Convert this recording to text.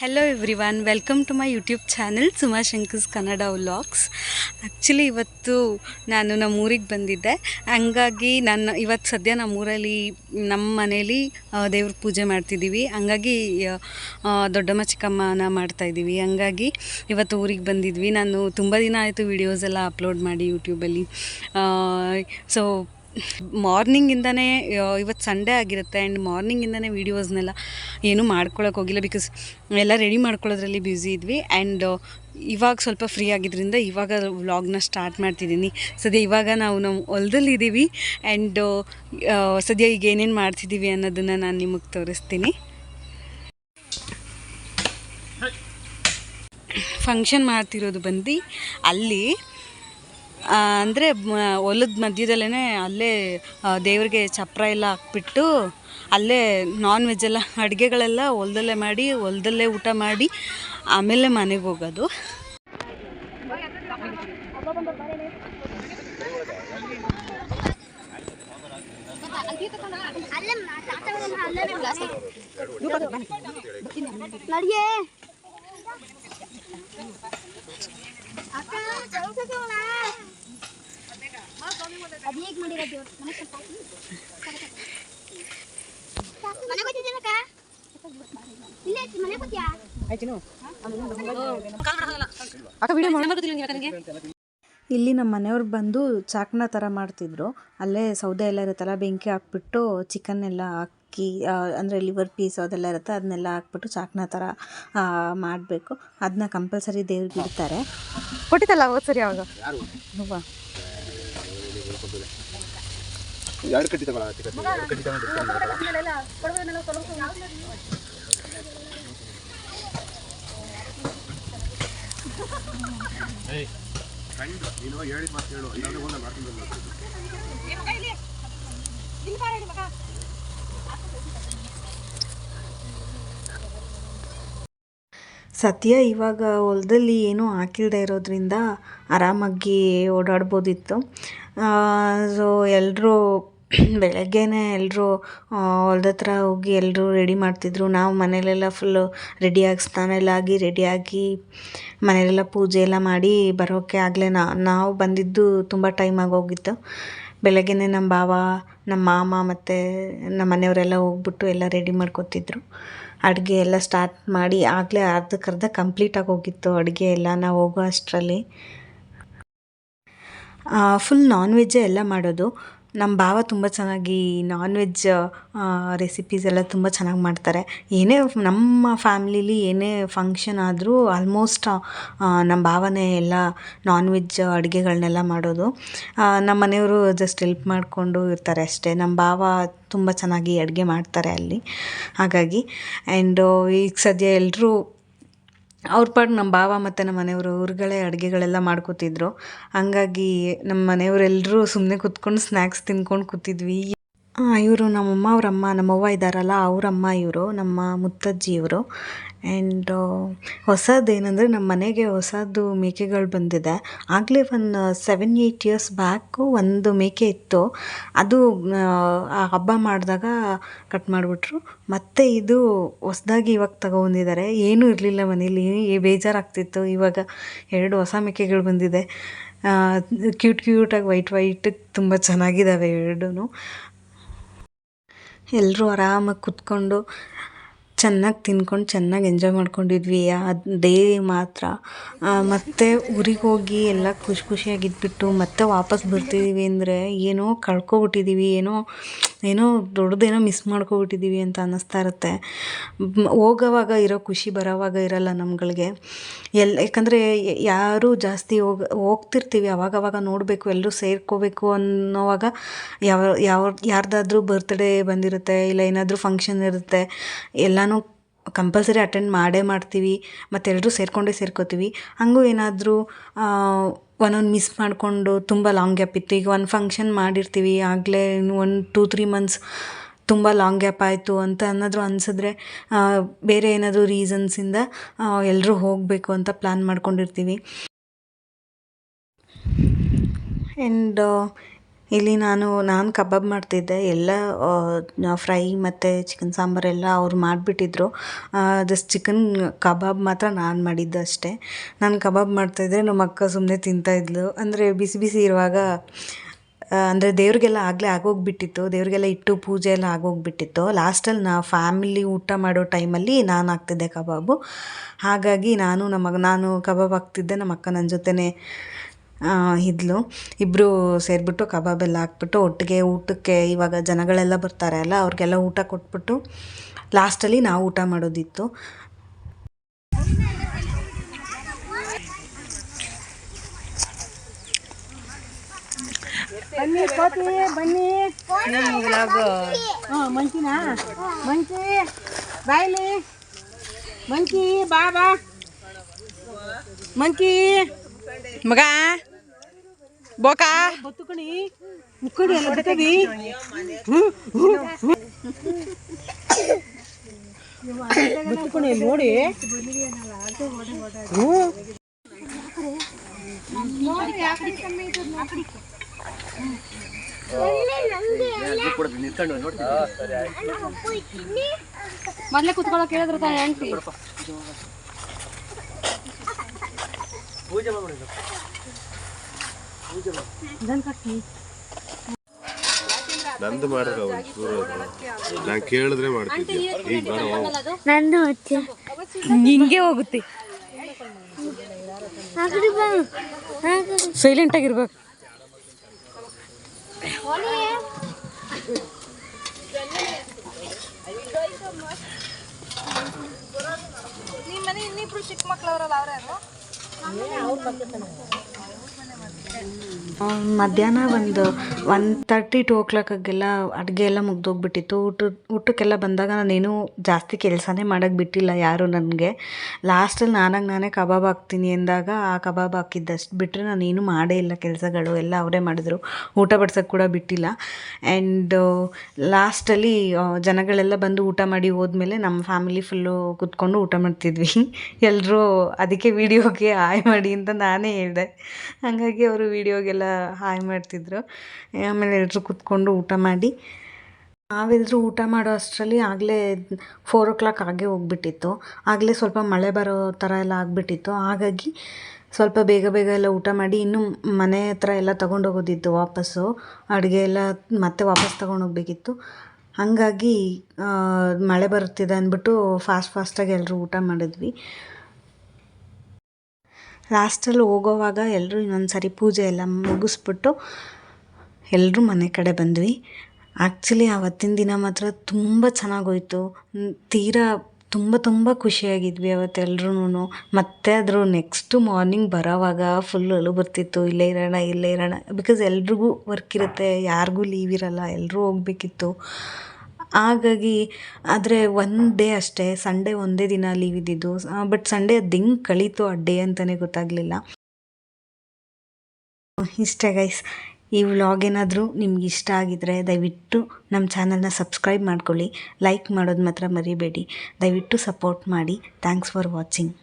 Hello everyone, welcome to my YouTube channel Suma Shankar's Kannada vlogs. Actually ಇವತ್ತು ನಾನು ನಮ್ಮೂರಿಗೆ ಬಂದಿದ್ದೆ. ಹಂಗಾಗಿ ಇವತ್ತು ಸದ್ಯ ನಮ್ಮೂರಲ್ಲಿ ನಮ್ಮ ಮನೇಲಿ ದೇವ್ರ ಪೂಜೆ ಮಾಡ್ತಿದ್ದೀವಿ. ಹಂಗಾಗಿ ದೊಡ್ಡಮ್ಮ ಚಿಕ್ಕಮ್ಮನ ಮಾಡ್ತಾಯಿದ್ದೀವಿ. ಹಂಗಾಗಿ ಇವತ್ತು ಊರಿಗೆ ಬಂದಿದ್ವಿ. ನಾನು ತುಂಬ ದಿನ ಆಯಿತು ವೀಡಿಯೋಸ್ ಎಲ್ಲ ಅಪ್ಲೋಡ್ ಮಾಡಿ ಯೂಟ್ಯೂಬಲ್ಲಿ. ಸೊ ಮಾರ್ನಿಂಗಿಂದನೇ ಇವತ್ತು ಸಂಡೇ ಆಗಿರುತ್ತೆ ಆ್ಯಂಡ್ ಮಾರ್ನಿಂಗಿಂದನೇ ವೀಡಿಯೋಸ್ನೆಲ್ಲ ಏನೂ ಮಾಡ್ಕೊಳಕ್ಕೆ ಹೋಗಿಲ್ಲ. ಬಿಕಾಸ್ ಎಲ್ಲ ರೆಡಿ ಮಾಡ್ಕೊಳ್ಳೋದ್ರಲ್ಲಿ ಬ್ಯುಸಿ ಇದ್ವಿ. ಆ್ಯಂಡ್ ಇವಾಗ ಸ್ವಲ್ಪ ಫ್ರೀ ಆಗಿದ್ದರಿಂದ ಇವಾಗ ವ್ಲಾಗ್ನ ಸ್ಟಾರ್ಟ್ ಮಾಡ್ತಿದ್ದೀನಿ. ಸದ್ಯ ಇವಾಗ ನಾವು ಹೊಲದಲ್ಲಿದ್ದೀವಿ ಆ್ಯಂಡ್ ಸದ್ಯ ಈಗ ಏನೇನು ಮಾಡ್ತಿದ್ದೀವಿ ಅನ್ನೋದನ್ನು ನಾನು ನಿಮಗೆ ತೋರಿಸ್ತೀನಿ. ಫಂಕ್ಷನ್ ಮಾಡ್ತಿರೋದು ಬಂದು ಅಲ್ಲಿ ಅಂದರೆ ಹೊಲದ ಮಧ್ಯದಲ್ಲೇ ಅಲ್ಲೇ ದೇವ್ರಿಗೆ ಚಪ್ಪರ ಎಲ್ಲ ಹಾಕ್ಬಿಟ್ಟು ಅಲ್ಲೇ ನಾನ್ ವೆಜ್ ಎಲ್ಲ ಅಡುಗೆಗಳೆಲ್ಲ ಹೊಲದಲ್ಲೇ ಮಾಡಿ ಹೊಲದಲ್ಲೇ ಊಟ ಮಾಡಿ ಆಮೇಲೆ ಮನೆಗೆ ಹೋಗೋದು. ಇಲ್ಲಿ ನಮ್ಮ ಮನೆಯವ್ರು ಬಂದು ಚಾಕ್ನ ಥರ ಮಾಡ್ತಿದ್ರು. ಅಲ್ಲೇ ಸೌದೆ ಎಲ್ಲ ಇರುತ್ತಲ್ಲ, ಬೆಂಕಿ ಹಾಕ್ಬಿಟ್ಟು ಚಿಕನ್ ಎಲ್ಲ ಹಾಕಿ ಅಂದರೆ ಲಿವರ್ ಪೀಸ್ ಅದೆಲ್ಲ ಇರುತ್ತೆ, ಅದನ್ನೆಲ್ಲ ಹಾಕ್ಬಿಟ್ಟು ಚಾಕ್ನ ಥರ ಮಾಡಬೇಕು. ಅದನ್ನ ಕಂಪಲ್ಸರಿ ದೇವ್ರಿಗೆ ಇಡ್ತಾರೆ. ಕೊಟ್ಟಿತ್ತಲ್ಲ ಹೋದ ಸರಿ ಅವಾಗ ಸದ್ಯ ಇವಾಗ ಹೊಲದಲ್ಲಿ ಏನೂ ಹಾಕಿಲ್ಲದೆ ಇರೋದ್ರಿಂದ ಆರಾಮಾಗಿ ಓಡಾಡ್ಬೋದಿತ್ತು. ಸೊ ಎಲ್ಲರೂ ಬೆಳಗ್ಗೆನೇ ಎಲ್ಲರೂ ಹೊಲ್ದ ಹತ್ರ ಹೋಗಿ ಎಲ್ಲರೂ ರೆಡಿ ಮಾಡ್ತಿದ್ರು. ನಾವು ಮನೇಲೆಲ್ಲ ಫುಲ್ಲು ರೆಡಿಯಾಗಿ ಸ್ನಾನ ಎಲ್ಲ ಆಗಿ ರೆಡಿಯಾಗಿ ಮನೆಯಲ್ಲೆಲ್ಲ ಪೂಜೆ ಎಲ್ಲ ಮಾಡಿ ಬರೋಕ್ಕೆ ಆಗಲೇ ನಾವು ಬಂದಿದ್ದು ತುಂಬ ಟೈಮ್ ಆಗೋಗಿತ್ತು. ಬೆಳಗ್ಗೆನೇ ನಮ್ಮ ಭಾವ, ನಮ್ಮ ಮಾಮ ಮತ್ತು ನಮ್ಮ ಮನೆಯವರೆಲ್ಲ ಹೋಗ್ಬಿಟ್ಟು ಎಲ್ಲ ರೆಡಿ ಮಾಡ್ಕೊತಿದ್ರು. ಅಡುಗೆ ಎಲ್ಲ ಸ್ಟಾರ್ಟ್ ಮಾಡಿ ಆಗಲೇ ಅರ್ಧಕ್ಕರ್ಧ ಕಂಪ್ಲೀಟಾಗಿ ಹೋಗಿತ್ತು ಅಡುಗೆ ಎಲ್ಲ ನಾವು ಹೋಗೋ ಅಷ್ಟರಲ್ಲಿ. ಫುಲ್ ನಾನ್ ವೆಜ್ಜೇ ಎಲ್ಲ ಮಾಡೋದು. ನಮ್ಮ ಭಾವ ತುಂಬ ಚೆನ್ನಾಗಿ ನಾನ್ ವೆಜ್ ರೆಸಿಪೀಸ್ ಎಲ್ಲ ತುಂಬ ಚೆನ್ನಾಗಿ ಮಾಡ್ತಾರೆ. ಏನೇ ನಮ್ಮ ಫ್ಯಾಮ್ಲಿಲಿ ಏನೇ ಫಂಕ್ಷನ್ ಆದರೂ ಆಲ್ಮೋಸ್ಟ್ ನಮ್ಮ ಭಾವನೇ ಎಲ್ಲ ನಾನ್ ವೆಜ್ ಅಡುಗೆಗಳ್ನೆಲ್ಲ ಮಾಡೋದು. ನಮ್ಮ ಮನೆಯವರು ಜಸ್ಟ್ ಹೆಲ್ಪ್ ಮಾಡಿಕೊಂಡು ಇರ್ತಾರೆ ಅಷ್ಟೇ. ನಮ್ಮ ಭಾವ ತುಂಬ ಚೆನ್ನಾಗಿ ಅಡುಗೆ ಮಾಡ್ತಾರೆ ಅಲ್ಲಿ. ಹಾಗಾಗಿ ಆ್ಯಂಡ್ ಈಗ ಸದ್ಯ ಎಲ್ಲರೂ ಅವ್ರ ಪಾಡು ನಮ್ಮ ಭಾವ ಮತ್ತು ನಮ್ಮ ಮನೆಯವರು ಅವ್ರುಗಳೇ ಅಡುಗೆಗಳೆಲ್ಲ ಮಾಡ್ಕೊತಿದ್ರು. ಹಂಗಾಗಿ ನಮ್ಮ ಮನೆಯವರೆಲ್ಲರೂ ಸುಮ್ಮನೆ ಕೂತ್ಕೊಂಡು ಸ್ನ್ಯಾಕ್ಸ್ ತಿನ್ಕೊಂಡು ಕೂತಿದ್ವಿ. ಇವರು ನಮ್ಮಮ್ಮ ಅವರಮ್ಮ, ನಮ್ಮವ್ವ ಇದ್ದಾರಲ್ಲ ಅವರಮ್ಮ, ಇವರು ನಮ್ಮ ಮುತ್ತಜ್ಜಿ ಇವರು. ಆ್ಯಂಡ್ ಹೊಸದೇನೆಂದರೆ ನಮ್ಮ ಮನೆಗೆ ಹೊಸದು ಮೇಕೆಗಳು ಬಂದಿದೆ. ಆಗಲೇ ಒಂದು 7-8 ಇಯರ್ಸ್ ಬ್ಯಾಕು ಒಂದು ಮೇಕೆ ಇತ್ತು. ಅದು ಆ ಹಬ್ಬ ಮಾಡಿದಾಗ ಕಟ್ ಮಾಡಿಬಿಟ್ರು. ಮತ್ತು ಇದು ಹೊಸ್ದಾಗಿ ಇವಾಗ ತಗೊಬಂದಿದ್ದಾರೆ. ಏನೂ ಇರಲಿಲ್ಲ ಮನೇಲಿ, ಬೇಜಾರಾಗ್ತಿತ್ತು. ಇವಾಗ 2 ಹೊಸ ಮೇಕೆಗಳು ಬಂದಿದೆ. ಕ್ಯೂಟಾಗಿ ವೈಟ್ ತುಂಬ ಚೆನ್ನಾಗಿದ್ದಾವೆ ಎರಡೂ. ಎಲ್ಲರೂ ಆರಾಮಾಗಿ ಕೂತ್ಕೊಂಡು ಚೆನ್ನಾಗಿ ತಿನ್ಕೊಂಡು ಚೆನ್ನಾಗಿ ಎಂಜಾಯ್ ಮಾಡ್ಕೊಂಡಿದ್ವಿ ಆ ಡೇ ಮಾತ್ರ. ಮತ್ತು ಊರಿಗೆ ಹೋಗಿ ಎಲ್ಲ ಖುಷಿಯಾಗಿದ್ಬಿಟ್ಟು ಮತ್ತೆ ವಾಪಸ್ ಬರ್ತಿದ್ದೀವಿ ಅಂದರೆ ಏನೋ ಕಳ್ಕೊಬಿಟ್ಟಿದ್ದೀವಿ, ಏನೋ ದೊಡ್ಡದೇನೋ ಮಿಸ್ ಮಾಡ್ಕೊಬಿಟ್ಟಿದ್ದೀವಿ ಅಂತ ಅನ್ನಿಸ್ತಾ ಇರುತ್ತೆ. ಹೋಗೋವಾಗ ಇರೋ ಖುಷಿ ಬರೋವಾಗ ಇರಲ್ಲ ನಮ್ಗಳಿಗೆ. ಯಾಕಂದರೆ ಯಾರೂ ಜಾಸ್ತಿ ಹೋಗ್ತಿರ್ತೀವಿ, ಅವಾಗವಾಗ ನೋಡಬೇಕು, ಎಲ್ಲರೂ ಸೇರ್ಕೋಬೇಕು ಅನ್ನೋವಾಗ ಯಾರ್ದಾದ್ರೂ ಬರ್ತ್ಡೇ ಬಂದಿರುತ್ತೆ, ಇಲ್ಲ ಏನಾದರೂ ಫಂಕ್ಷನ್ ಇರುತ್ತೆ, ಎಲ್ಲನೂ ಕಂಪಲ್ಸರಿ ಅಟೆಂಡ್ ಮಾಡ್ತೀವಿ. ಮತ್ತು ಎಲ್ಲರೂ ಸೇರ್ಕೋತೀವಿ. ಹಂಗೂ ಏನಾದರೂ ಒಂದೊಂದು ಮಿಸ್ ಮಾಡಿಕೊಂಡು ತುಂಬ ಲಾಂಗ್ ಗ್ಯಾಪ್ ಇತ್ತು. ಈಗ ಒಂದು ಫಂಕ್ಷನ್ ಮಾಡಿರ್ತೀವಿ, ಆಗಲೇ 1-2-3 ಮಂತ್ಸ್ ತುಂಬ ಲಾಂಗ್ ಗ್ಯಾಪ್ ಆಯಿತು ಅಂತ ಏನಾದರೂ ಅನಿಸಿದ್ರೆ ಬೇರೆ ಏನಾದರೂ ರೀಸನ್ಸಿಂದ ಎಲ್ಲರೂ ಹೋಗಬೇಕು ಅಂತ ಪ್ಲ್ಯಾನ್ ಮಾಡ್ಕೊಂಡಿರ್ತೀವಿ. ಆ್ಯಂಡ್ ಇಲ್ಲಿ ನಾನು ಕಬಾಬ್ ಮಾಡ್ತಿದ್ದೆ. ಎಲ್ಲ ಫ್ರೈ ಮತ್ತು ಚಿಕನ್ ಸಾಂಬಾರೆಲ್ಲ ಅವ್ರು ಮಾಡಿಬಿಟ್ಟಿದ್ರು. ಜಸ್ಟ್ ಚಿಕನ್ ಕಬಾಬ್ ಮಾತ್ರ ನಾನು ಮಾಡಿದ್ದು ಅಷ್ಟೇ. ನಾನು ಕಬಾಬ್ ಮಾಡ್ತಾಯಿದ್ದೆ, ನಮ್ಮ ಅಕ್ಕ ಸುಮ್ಮನೆ ತಿಂತಾಯಿದ್ಲು. ಅಂದರೆ ಬಿಸಿ ಬಿಸಿ ಇರುವಾಗ ಅಂದರೆ ದೇವ್ರಿಗೆಲ್ಲ ಆಗಲೇ ಆಗೋಗಿಬಿಟ್ಟಿತ್ತು. ದೇವರಿಗೆಲ್ಲ ಇಟ್ಟು ಪೂಜೆ ಎಲ್ಲ ಆಗೋಗಿಬಿಟ್ಟಿತ್ತು. ಲಾಸ್ಟಲ್ಲಿ ಫ್ಯಾಮಿಲಿ ಊಟ ಮಾಡೋ ಟೈಮಲ್ಲಿ ನಾನು ಹಾಕ್ತಿದ್ದೆ ಕಬಾಬು. ಹಾಗಾಗಿ ನಾನು ಕಬಾಬ್ ಹಾಕ್ತಿದ್ದೆ, ನಮ್ಮ ಅಕ್ಕ ನನ್ನ ಜೊತೆನೇ ಇದ್ಲು. ಇಬ್ಬರು ಸೇರಿಬಿಟ್ಟು ಕಬಾಬೆಲ್ಲ ಹಾಕ್ಬಿಟ್ಟು ಒಟ್ಟಿಗೆ ಊಟಕ್ಕೆ, ಇವಾಗ ಜನಗಳೆಲ್ಲ ಬರ್ತಾರೆ ಅಲ್ಲ, ಅವ್ರಿಗೆಲ್ಲ ಊಟ ಕೊಟ್ಬಿಟ್ಟು ಲಾಸ್ಟಲ್ಲಿ ನಾವು ಊಟ ಮಾಡೋದಿತ್ತು. ಬನ್ನಿ ಕೋತಿ ಬನ್ನಿ ಮಂಕಿನಾ ಮಂಕಿ ಬಾಯ್ಲಿ ಮಂಕಿ ಬಾ ಬಾ ಮಂಕಿ ಮಗ ಬೋಕಾ ಬತ್ತುಕಣಿ ಮುಕ್ಕಡಿ ಎಲ್ಲ ಬರ್ತದಿ ಬತ್ತುಕಣಿ ನೋಡಿ ಮೊದಲೇ ಕುತ್ಕೊಳ್ಳೋಕೆ ಹೇಳಿದ್ರು ತಾನೆ ಆಂಟಿ. ನಂದು ಮಾಡಿದ್ರೆ ನಾನು ಕೇಳಿದ್ರೆ ಮಾಡ್ತಿದ್ದೆ. ಈಗ ನಂದು ಹಿಂಗೆ ಹೋಗುತ್ತೆ. ಸೈಲೆಂಟ್ ಆಗಿರ್ಬೇಕು. ನಿಮ್ಮ ಮನೆ ಇನ್ನಿಬ್ರು ಚಿಕ್ಕ ಮಕ್ಳವ್ರಲ್ಲ ಅವ್ರ್ಯಾರು? ಮಧ್ಯಾಹ್ನ ಒಂದು 1:30 2 o'clockಗೆಲ್ಲ ಅಡುಗೆ ಎಲ್ಲ ಮುಗ್ದೋಗ್ಬಿಟ್ಟಿತ್ತು. ಊಟಕ್ಕೆಲ್ಲ ಬಂದಾಗ ನಾನೇನು ಜಾಸ್ತಿ ಕೆಲಸನೇ ಮಾಡೋಕ್ಕೆ ಬಿಟ್ಟಿಲ್ಲ ಯಾರು ನನಗೆ. ಲಾಸ್ಟಲ್ಲಿ ನಾನೇ ಕಬಾಬ್ ಹಾಕ್ತೀನಿ ಎಂದಾಗ ಆ ಕಬಾಬ್ ಹಾಕಿದ್ದಷ್ಟು ಬಿಟ್ಟರೆ ನಾನೇನು ಮಾಡೇ ಇಲ್ಲ ಕೆಲಸಗಳು. ಎಲ್ಲ ಅವರೇ ಮಾಡಿದ್ರು. ಊಟ ಬಡ್ಸೋಕ್ಕೆ ಕೂಡ ಬಿಟ್ಟಿಲ್ಲ. ಆ್ಯಂಡ್ ಲಾಸ್ಟಲ್ಲಿ ಜನಗಳೆಲ್ಲ ಬಂದು ಊಟ ಮಾಡಿ ಹೋದ್ಮೇಲೆ ನಮ್ಮ ಫ್ಯಾಮಿಲಿ ಫುಲ್ಲು ಕೂತ್ಕೊಂಡು ಊಟ ಮಾಡ್ತಿದ್ವಿ. ಎಲ್ಲರೂ ಅದಕ್ಕೆ ವೀಡಿಯೋಗೆ ಹಾಯ್ ಮಾಡಿ ಅಂತ ನಾನೇ ಹೇಳಿದೆ. ಹಾಗಾಗಿ ಅವರು ವೀಡಿಯೋಗೆಲ್ಲ ಹಾಯ್ ಮಾಡ್ತಿದ್ರು. ಆಮೇಲೆ ಎಲ್ಲರೂ ಕೂತ್ಕೊಂಡು ಊಟ ಮಾಡಿ, ನಾವೆಲ್ಲರೂ ಊಟ ಮಾಡೋ ಅಷ್ಟರಲ್ಲಿ ಆಗಲೇ 4 o'clock ಆಗೇ ಹೋಗ್ಬಿಟ್ಟಿತ್ತು. ಆಗಲೇ ಸ್ವಲ್ಪ ಮಳೆ ಬರೋ ಥರ ಎಲ್ಲ ಆಗಿಬಿಟ್ಟಿತ್ತು. ಹಾಗಾಗಿ ಸ್ವಲ್ಪ ಬೇಗ ಎಲ್ಲ ಊಟ ಮಾಡಿ ಇನ್ನೂ ಮನೆ ಹತ್ರ ಎಲ್ಲ ತೊಗೊಂಡೋಗೋದಿತ್ತು ವಾಪಸ್ಸು. ಅಡುಗೆ ಎಲ್ಲ ಮತ್ತೆ ವಾಪಸ್ ತೊಗೊಂಡೋಗ್ಬೇಕಿತ್ತು. ಹಾಗಾಗಿ ಮಳೆ ಬರುತ್ತಿದೆ ಅಂದ್ಬಿಟ್ಟು ಫಾಸ್ಟಾಗಿ ಎಲ್ಲರೂ ಊಟ ಮಾಡಿದ್ವಿ. ಲಾಸ್ಟಲ್ಲಿ ಹೋಗೋವಾಗ ಎಲ್ಲರೂ ಇನ್ನೊಂದು ಸಾರಿ ಪೂಜೆ ಎಲ್ಲ ಮುಗಿಸ್ಬಿಟ್ಟು ಎಲ್ಲರೂ ಮನೆ ಕಡೆ ಬಂದ್ವಿ. ಆ್ಯಕ್ಚುಲಿ ಆವತ್ತಿನ ದಿನ ಮಾತ್ರ ತುಂಬ ಚೆನ್ನಾಗೋಯ್ತು. ತೀರಾ ತುಂಬ ಖುಷಿಯಾಗಿದ್ವಿ ಅವತ್ತೆಲ್ಲರೂ. ಮತ್ತೆ ಅದ್ರ ನೆಕ್ಸ್ಟು ಮಾರ್ನಿಂಗ್ ಬರೋವಾಗ ಫುಲ್ ಅಳು ಬರ್ತಿತ್ತು, ಇಲ್ಲೇ ಇರೋಣ. ಬಿಕಾಸ್ ಎಲ್ರಿಗೂ ವರ್ಕ್ ಇರುತ್ತೆ, ಯಾರಿಗೂ ಲೀವ್ ಇರೋಲ್ಲ, ಎಲ್ಲರೂ ಹೋಗ್ಬೇಕಿತ್ತು. ಹಾಗಾಗಿ ಆದರೆ ಒಂದು ಡೇ ಅಷ್ಟೇ, ಸಂಡೇ ಒಂದೇ ದಿನ ಲೀವ್ ಇದ್ದಿದ್ದು. ಬಟ್ ಸಂಡೇ ಅದು ಹೆಂಗೆ ಕಳೀತು ಆ ಡೇ ಅಂತಲೇ ಗೊತ್ತಾಗಲಿಲ್ಲ. ಇಷ್ಟೇ ಗೈಸ್, ಈ ವ್ಲಾಗ್ ಏನಾದರೂ ನಿಮ್ಗೆ ಇಷ್ಟ ಆಗಿದರೆ ದಯವಿಟ್ಟು ನಮ್ಮ ಚಾನಲ್ನ ಸಬ್ಸ್ಕ್ರೈಬ್ ಮಾಡ್ಕೊಳ್ಳಿ. ಲೈಕ್ ಮಾಡೋದು ಮಾತ್ರ ಮರಿಬೇಡಿ. ದಯವಿಟ್ಟು ಸಪೋರ್ಟ್ ಮಾಡಿ. Thanks for watching.